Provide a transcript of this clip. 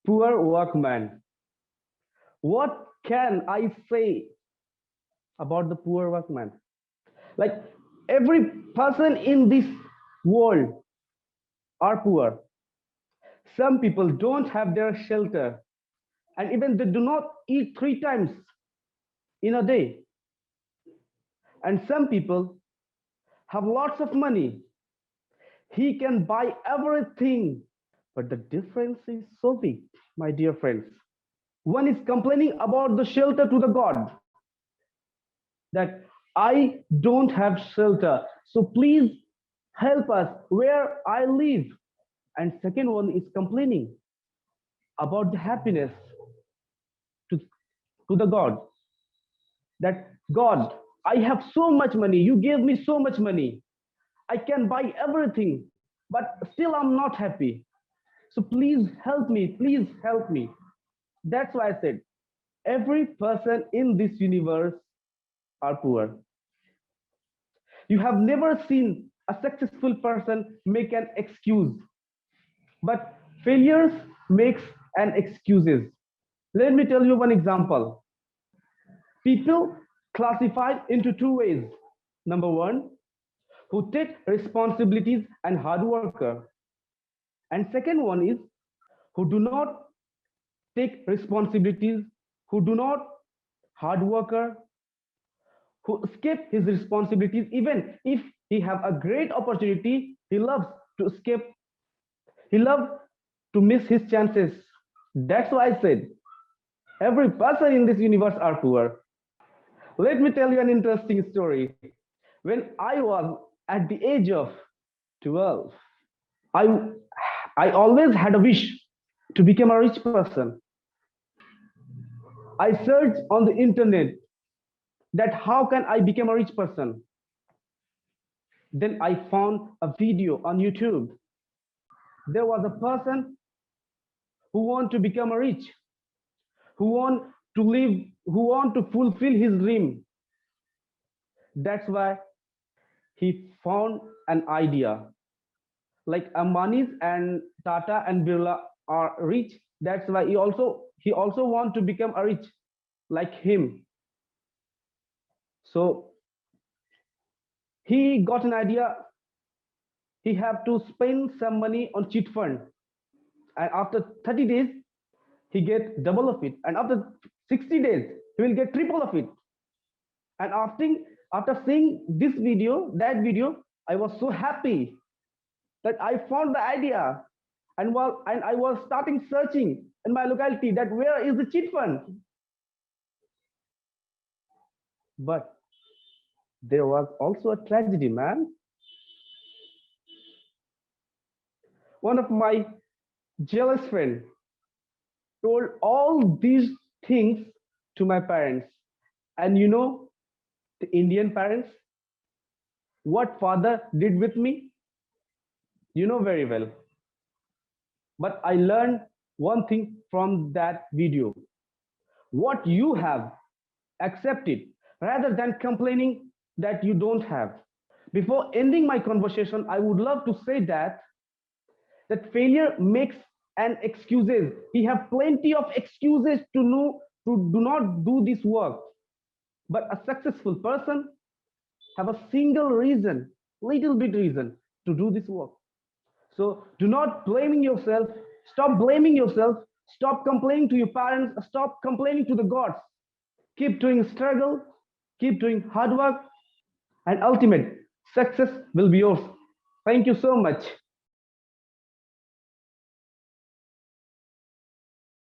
Poor workman. What can I say about the poor workman? Like every person in this world are poor. Some people don't have their shelter, and even they do not eat three times in a day. And some people have lots of money. He can buy everything, but the difference is so big, my dear friends. One is complaining about the shelter to the God that I don't have shelter, so please help us where I live. And second one is complaining about the happiness to, to the God that God, I have so much money, you gave me so much money, I can buy everything, but still I'm not happy. So please help me. That's why I said every person in this universe are poor. You have never seen a successful person make an excuse, but failures makes an excuses. Let me tell you one example. People classified into two ways. Number one, who take responsibilities and hard worker. And second one is who do not take responsibilities, who do not hard worker, who escape his responsibilities even if he have a great opportunity, he loves to escape, he loves to miss his chances. That's why I said every person in this universe are poor. Let me tell you an interesting story. When I was at the age of 12, I I always had a wish to become a rich person. I searched on the internet that how can I become a rich person. Then I found a video on YouTube. There was a person who want to become a rich, who want to live, who want to fulfill his dream. That's why he found an idea. Like Ambani's and Tata and Birla are rich. That's why he also want to become a rich like him. So he got an idea. He have to spend some money on cheat fund, and after 30 days he get double of it, and after 60 days he will get triple of it. And after seeing this video, that video, I was so happy that I found the idea, and I was starting searching in my locality that where is the cheat fund. But there was also a tragedy, man. One of my jealous friend told all these things to my parents. And you know, the Indian parents, what father did with me? You know very well. But I learned one thing from that video. What you have, accept it rather than complaining that you don't have. Before ending my conversation, I would love to say that failure makes an excuses. We have plenty of excuses to know to do not do this work. But a successful person have a single reason, little bit reason to do this work. So do not blaming yourself. Stop blaming yourself. Stop complaining to your parents. Stop complaining to the gods. Keep doing struggle. Keep doing hard work. And ultimate success will be yours. Thank you so much.